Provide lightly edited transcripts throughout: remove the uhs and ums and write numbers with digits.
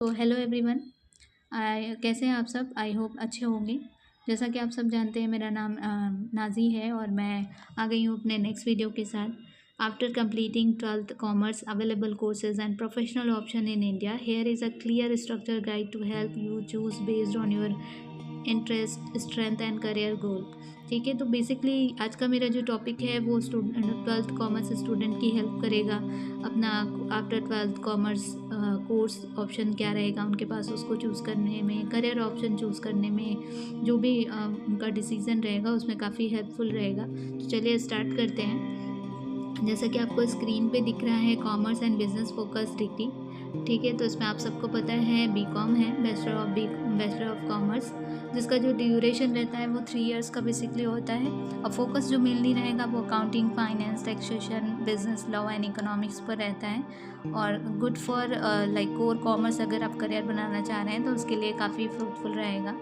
तो hello everyone. कैसे हैं आप सब? आई होप अच्छे होंगे। जैसा कि आप सब जानते हैं, मेरा नाम नाजी है और मैं आ गई हूँ अपने नेक्स्ट वीडियो के साथ। After completing 12th commerce available courses and professional option in India, here is a clear structure guide to help you choose based on your interest, strength and career goal. ठीक है, तो basically आज का मेरा जो topic है वो 12th commerce student की हेल्प करेगा। अपना after 12th commerce course option क्या रहेगा उनके पास, उसको चूज़ करने में, करियर ऑप्शन चूज़ करने में, जो भी उनका डिसीज़न रहेगा उसमें काफ़ी हेल्पफुल रहेगा। तो चलिए स्टार्ट करते हैं। जैसा कि आपको स्क्रीन पे दिख रहा है, commerce and business focus degree. ठीक है, तो इसमें आप सबको पता है बीकॉम है, बैचलर ऑफ कॉमर्स, जिसका जो ड्यूरेशन रहता है वो 3 इयर्स का बेसिकली होता है। और फोकस जो मेनली रहेगा वो accounting, finance, taxation, business law and economics पर रहता है। और good for like core commerce, अगर आप करियर बनाना चाह रहे हैं तो उसके लिए काफ़ी फ्रूटफुल रहेगा।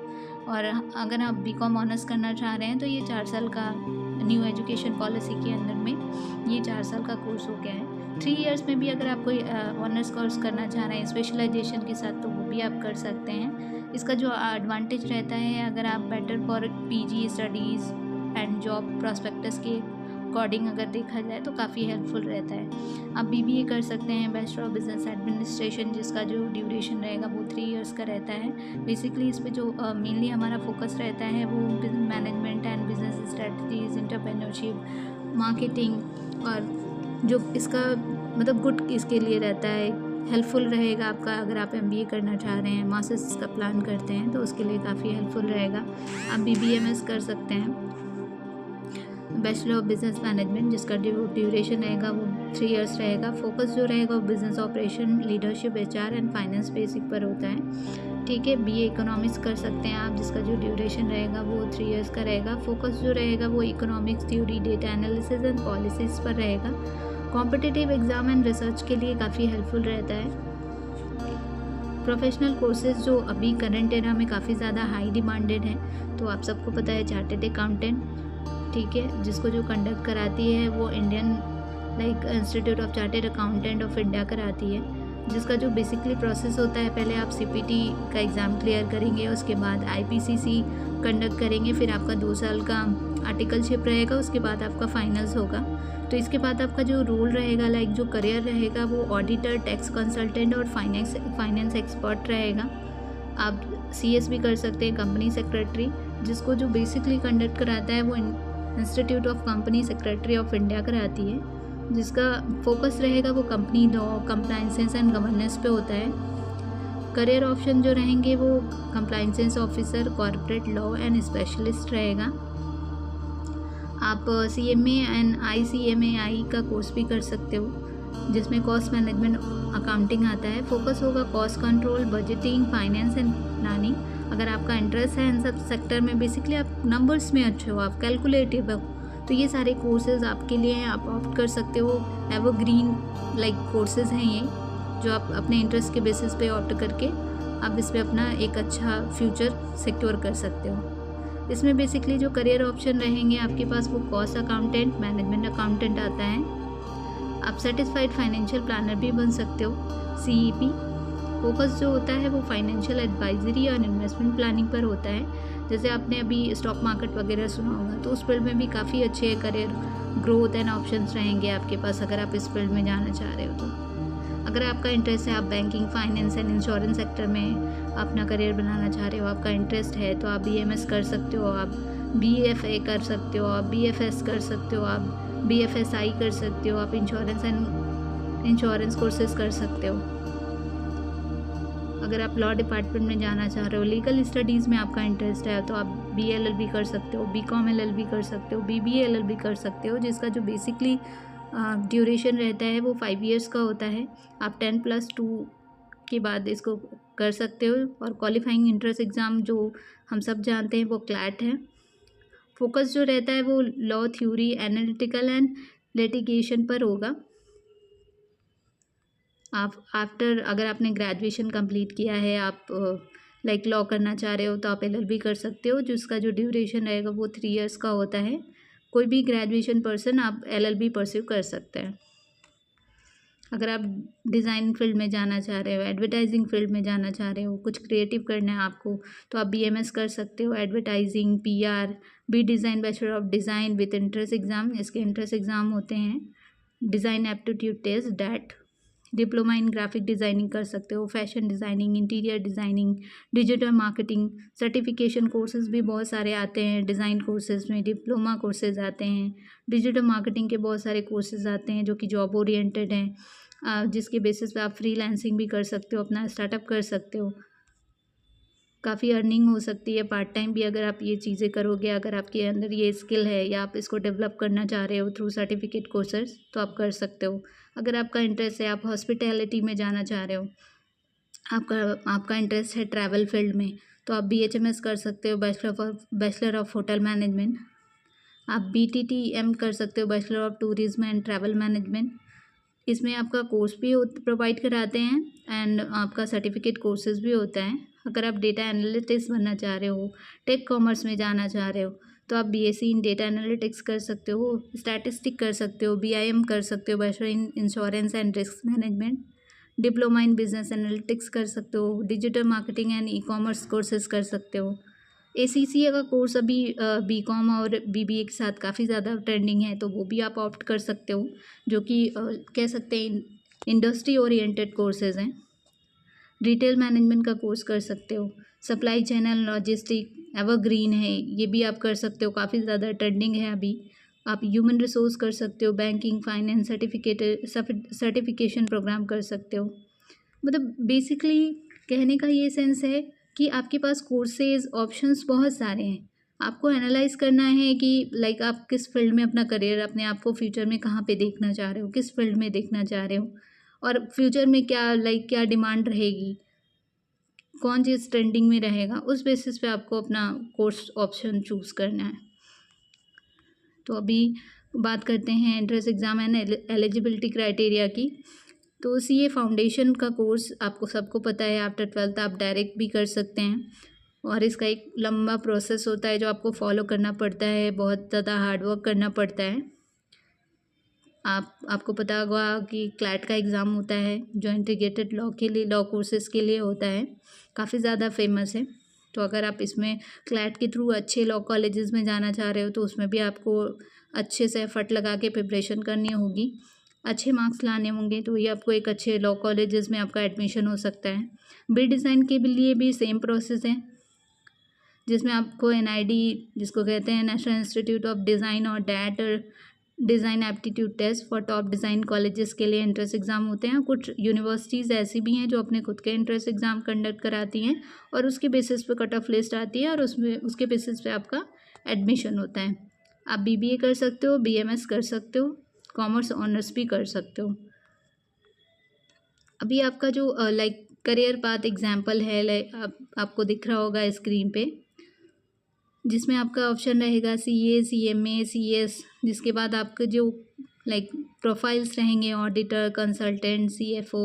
और अगर आप बीकॉम ऑनर्स करना चाह रहे हैं तो ये 4 साल का न्यू एजुकेशन पॉलिसी के अंदर में ये 4 साल का कोर्स हो गया है। 3 इयर्स में भी अगर आप कोई ऑनर्स कोर्स करना चाह रहे हैं स्पेशलाइजेशन के साथ, तो वो भी आप कर सकते हैं। इसका जो एडवांटेज रहता है, अगर आप better for PG studies and job prospectus के अकॉर्डिंग अगर देखा जाए तो काफ़ी हेल्पफुल रहता है। आप बीबीए कर सकते हैं, बैचलर ऑफ बिजनेस एडमिनिस्ट्रेशन, जिसका जो ड्यूरेशन रहेगा वो 3 इयर्स का रहता है। बेसिकली इस पे जो मेनली हमारा फोकस रहता है वो business management and business strategies, entrepreneurship, marketing, और जो इसका मतलब गुड इसके लिए रहता है, हेल्पफुल रहेगा आपका। अगर आप एमबीए करना चाह रहे हैं, मास्टर्स का प्लान करते हैं, तो उसके लिए काफ़ी हेल्पफुल रहेगा। आप बीबीएमएस कर सकते हैं, बैचलर ऑफ बिजनेस मैनेजमेंट, जिसका ड्यूरेशन रहेगा वो 3 इयर्स रहेगा। फोकस जो रहेगा वो business operation, leadership, HR and finance basic पर होता है। ठीक है, बीए इकोनॉमिक्स कर सकते हैं आप, जिसका जो ड्यूरेशन रहेगा वो 3 इयर्स का रहेगा। फोकस जो रहेगा वो economics theory, data analysis and policies पर रहेगा। कॉम्पिटिटिव एग्जाम एंड रिसर्च के लिए काफ़ी हेल्पफुल रहता है। प्रोफेशनल कोर्सेज जो अभी करंट एरा में काफ़ी ज़्यादा हाई डिमांडेड हैं, तो आप सबको पता है चार्टर्ड अकाउंटेंट, ठीक है, जिसको जो कंडक्ट कराती है वो Indian institute of chartered accountant of India कराती है। जिसका जो बेसिकली प्रोसेस होता है, पहले आप सीपीटी का एग्ज़ाम क्लियर करेंगे, उसके बाद आईपीसीसी कंडक्ट करेंगे, फिर आपका 2 साल का आर्टिकलशिप रहेगा, उसके बाद आपका फाइनल्स होगा। तो इसके बाद आपका जो रोल रहेगा, जो करियर रहेगा वो ऑडिटर, टैक्स कंसल्टेंट और फाइनेंस एक्सपर्ट रहेगा। आप सीएस भी कर सकते हैं, कंपनी सेक्रेटरी, जिसको जो बेसिकली कंडक्ट कराता है वो institute of company secretary of India कराती है। जिसका फोकस रहेगा वो company law, compliances and governance पे होता है। करियर ऑप्शन जो रहेंगे वो compliances officer, corporate law and specialist रहेगा। आप सीएमए एंड आईसीएमएआई का कोर्स भी कर सकते हो, जिसमें कॉस्ट मैनेजमेंट अकाउंटिंग आता है। फोकस होगा cost control, budgeting, finance and planning. अगर आपका इंटरेस्ट है इन सब सेक्टर में, बेसिकली आप नंबर्स में अच्छे हो, आप कैलकुलेटिव हो, तो ये सारे कोर्सेज आपके लिए हैं, आप ऑप्ट कर सकते हो। एवरग्रीन कोर्सेज हैं ये, जो आप अपने इंटरेस्ट के बेसिस पे ऑप्ट करके आप इस पर अपना एक अच्छा फ्यूचर सिक्योर कर सकते हो। इसमें बेसिकली जो करियर ऑप्शन रहेंगे आपके पास वो कॉस्ट अकाउंटेंट, मैनेजमेंट अकाउंटेंट आता है। आप सर्टिफाइड फाइनेंशियल प्लानर भी बन सकते हो, सीईपी। फोकस जो होता है वो फाइनेंशियल एडवाइजरी और इन्वेस्टमेंट प्लानिंग पर होता है। जैसे आपने अभी स्टॉक मार्केट वगैरह सुना होगा, तो उस फील्ड में भी काफ़ी अच्छे करियर ग्रोथ एंड ऑप्शंस रहेंगे आपके पास, अगर आप इस फील्ड में जाना चाह रहे हो तो। अगर आपका इंटरेस्ट है, आप banking, finance and insurance sector में अपना करियर बनाना चाह रहे हो, आपका इंटरेस्ट है, तो आप बीएमएस कर सकते हो, आप बीएफए कर सकते हो, आप बीएफएस कर सकते हो, आप बीएफएसआई कर सकते हो, आप इंश्योरेंस कोर्सेज कर सकते हो। अगर आप लॉ डिपार्टमेंट में जाना चाह रहे हो, लीगल स्टडीज़ में आपका इंटरेस्ट है, तो आप बीएलएलबी कर सकते हो, बीकॉम एलएलबी कर सकते हो, बीबीए एलएलबी कर सकते हो, जिसका जो बेसिकली ड्यूरेशन रहता है वो 5 इयर्स का होता है। आप 10+2 के बाद इसको कर सकते हो। और क्वालिफाइंग इंट्रेंस एग्ज़ाम जो हम सब जानते हैं वो क्लैट है। फोकस जो रहता है वो law, theory, analytical and litigation पर होगा। आप अगर आपने ग्रेजुएशन कंप्लीट किया है, आप लॉ करना चाह रहे हो, तो आप एलएलबी कर सकते हो, जिसका जो ड्यूरेशन रहेगा वो 3 इयर्स का होता है। कोई भी ग्रेजुएशन पर्सन आप एलएलबी परस्यू कर सकते हैं। अगर आप डिज़ाइन फील्ड में जाना चाह रहे हो, एडवर्टाइजिंग फील्ड में जाना चाह रहे हो, कुछ क्रिएटिव करना है आपको, तो आप BMS कर सकते हो, advertising, PR, B design bachelor of design with entrance exam. इसके एंट्रेंस एग्ज़ाम होते हैं design aptitude test, DAT. Diploma in graphic designing कर सकते हो, fashion designing, interior designing, digital marketing. Certification courses भी बहुत सारे आते हैं डिज़ाइन कोर्सेज़ में, डिप्लोमा कोर्सेज़ आते हैं, डिजिटल मार्केटिंग के बहुत सारे कोर्सेज़ आते हैं जो कि जॉब ओरिएंटेड हैं, जिसके बेसिस पे आप फ्रीलांसिंग भी कर सकते हो, अपना स्टार्टअप कर सकते हो। काफ़ी अर्निंग हो सकती है पार्ट टाइम भी अगर आप ये चीज़ें करोगे। अगर आपके अंदर ये स्किल है या आप इसको डेवलप करना चाह रहे हो थ्रू सर्टिफिकेट कोर्सेज, तो आप कर सकते हो। अगर आपका इंटरेस्ट है, आप हॉस्पिटैलिटी में जाना चाह रहे हो, आपका इंटरेस्ट है ट्रैवल फील्ड में, तो आप BHMS कर सकते हो, बैचलर ऑफ होटल मैनेजमेंट। आप BTTM कर सकते हो, bachelor of tourism and travel management. इसमें आपका कोर्स भी प्रोवाइड कराते हैं एंड आपका सर्टिफिकेट कोर्सेज भी होता है। अगर आप डेटा एनालिटिक्स बनना चाह रहे हो, टेक कॉमर्स में जाना चाह रहे हो, तो आप BSc इन डेटा एनालिटिक्स कर सकते हो, स्टैटिस्टिक कर सकते हो, BIM कर सकते हो, bachelor in insurance and risk management. Diploma in business analytics कर सकते हो, digital marketing and e-commerce courses कर सकते हो। ACCA का कोर्स अभी BCom और BBA के साथ काफ़ी ज़्यादा ट्रेंडिंग है, तो वो भी आप ऑप्ट कर सकते हो, जो कि कह सकते हैं इंडस्ट्री ओरिएंटेड कोर्सेज हैं। रिटेल मैनेजमेंट का कोर्स कर सकते हो, supply chain and logistic evergreen है, ये भी आप कर सकते हो, काफ़ी ज़्यादा ट्रेंडिंग है अभी। आप ह्यूमन रिसोर्स कर सकते हो, बैंकिंग, फाइनेंस, सर्टिफिकेशन प्रोग्राम कर सकते हो। मतलब बेसिकली कहने का ये सेंस है कि आपके पास कोर्सेज ऑप्शंस बहुत सारे हैं। आपको एनालाइज करना है कि लाइक आप किस फील्ड में अपना करियर, अपने आप को फ्यूचर में कहाँ पे देखना चाह रहे हो, किस फील्ड में देखना चाह रहे हो, और फ्यूचर में क्या डिमांड रहेगी, कौन चीज़ ट्रेंडिंग में रहेगा, उस बेसिस पे आपको अपना कोर्स ऑप्शन चूज़ करना है। तो अभी बात करते हैं entrance exam and eligibility criteria की। तो CA फाउंडेशन का कोर्स आपको सबको पता है, आफ्टर 12th आप डायरेक्ट भी कर सकते हैं, और इसका एक लंबा प्रोसेस होता है जो आपको फॉलो करना पड़ता है, बहुत ज़्यादा हार्डवर्क करना पड़ता है। आपको पता होगा कि क्लैट का एग्ज़ाम होता है जो इंटीग्रेटेड लॉ के लिए, लॉ कोर्सेज के लिए होता है, काफ़ी ज़्यादा फेमस है। तो अगर आप इसमें क्लैट के थ्रू अच्छे लॉ कॉलेजेस में जाना चाह रहे हो, तो उसमें भी आपको अच्छे से एफर्ट लगा के प्रिपरेशन करनी होगी, अच्छे मार्क्स लाने होंगे, तो ये आपको एक अच्छे लॉ कॉलेजेस में आपका एडमिशन हो सकता है। बी डिज़ाइन के लिए भी सेम प्रोसेस है, जिसमें आपको NID, जिसको कहते हैं नेशनल इंस्टीट्यूट ऑफ डिज़ाइन, और DAT design aptitude test for top design colleges के लिए एंट्रेंस एग्ज़ाम होते हैं। कुछ यूनिवर्सिटीज़ ऐसी भी हैं जो अपने खुद के एंट्रेंस एग्ज़ाम कंडक्ट कराती हैं, और उसके बेसिस पे कट ऑफ लिस्ट आती है, और उसके बेसिस पे आपका एडमिशन होता है। आप BBA कर सकते हो, BMS कर सकते हो, कॉमर्स ऑनर्स भी कर सकते हो। अभी आपका जो लाइक करियर पाथ एग्जाम्पल है, आपको दिख रहा होगा स्क्रीन पे, जिसमें आपका ऑप्शन रहेगा CA, CMA, CS, जिसके बाद आपके जो लाइक प्रोफाइल्स रहेंगे auditor, consultant, CFO,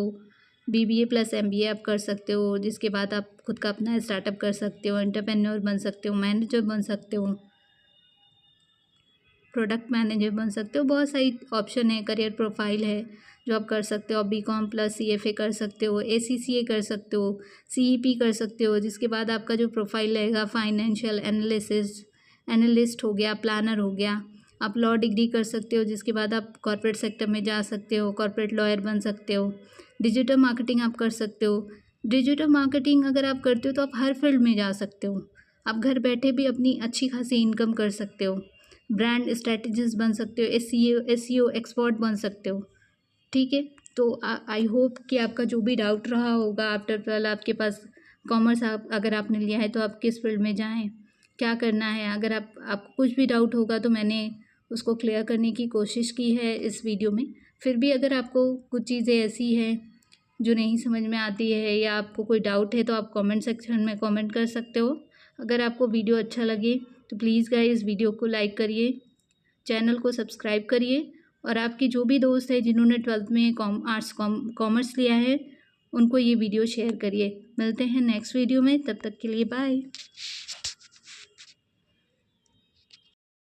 BBA plus MBA आप कर सकते हो, जिसके बाद आप खुद का अपना स्टार्टअप कर सकते हो, एंटरप्रेन्योर बन सकते हो, मैनेजर बन सकते हो, प्रोडक्ट मैनेजर बन सकते हो। बहुत सारी ऑप्शन है, करियर प्रोफाइल है जो आप कर सकते हो। आप BCom प्लस CFA कर सकते हो, ACCA कर सकते हो, CEP कर सकते हो, जिसके बाद आपका जो प्रोफाइल रहेगा फाइनेंशियल एनालिस्ट हो गया, प्लानर हो गया। आप लॉ डिग्री कर सकते हो, जिसके बाद आप कॉर्पोरेट सेक्टर में जा सकते हो, कॉर्पोरेट लॉयर बन सकते हो। डिजिटल मार्केटिंग आप कर सकते हो। डिजिटल मार्केटिंग अगर आप करते हो तो आप हर फील्ड में जा सकते हो, आप घर बैठे भी अपनी अच्छी खासी इनकम कर सकते हो। ब्रांड स्ट्रेटजिस्ट बन सकते हो, SEO एक्सपर्ट बन सकते हो। ठीक है, तो आई होप कि आपका जो भी डाउट रहा होगा आफ्टर 12 आपके पास कॉमर्स अगर आपने लिया है तो आप किस फील्ड में जाएं, क्या करना है, अगर आपको कुछ भी डाउट होगा तो मैंने उसको क्लियर करने की कोशिश की है इस वीडियो में। फिर भी अगर आपको कुछ चीज़ें ऐसी हैं जो नहीं समझ में आती है या आपको कोई डाउट है तो आप कमेंट सेक्शन में कमेंट कर सकते हो। अगर आपको वीडियो अच्छा लगे तो प्लीज़ गाइस वीडियो को लाइक करिए, चैनल को सब्सक्राइब करिए, और आपके जो भी दोस्त हैं जिन्होंने 12th में कॉमर्स लिया है उनको ये वीडियो शेयर करिए। मिलते हैं नेक्स्ट वीडियो में, तब तक के लिए बाय।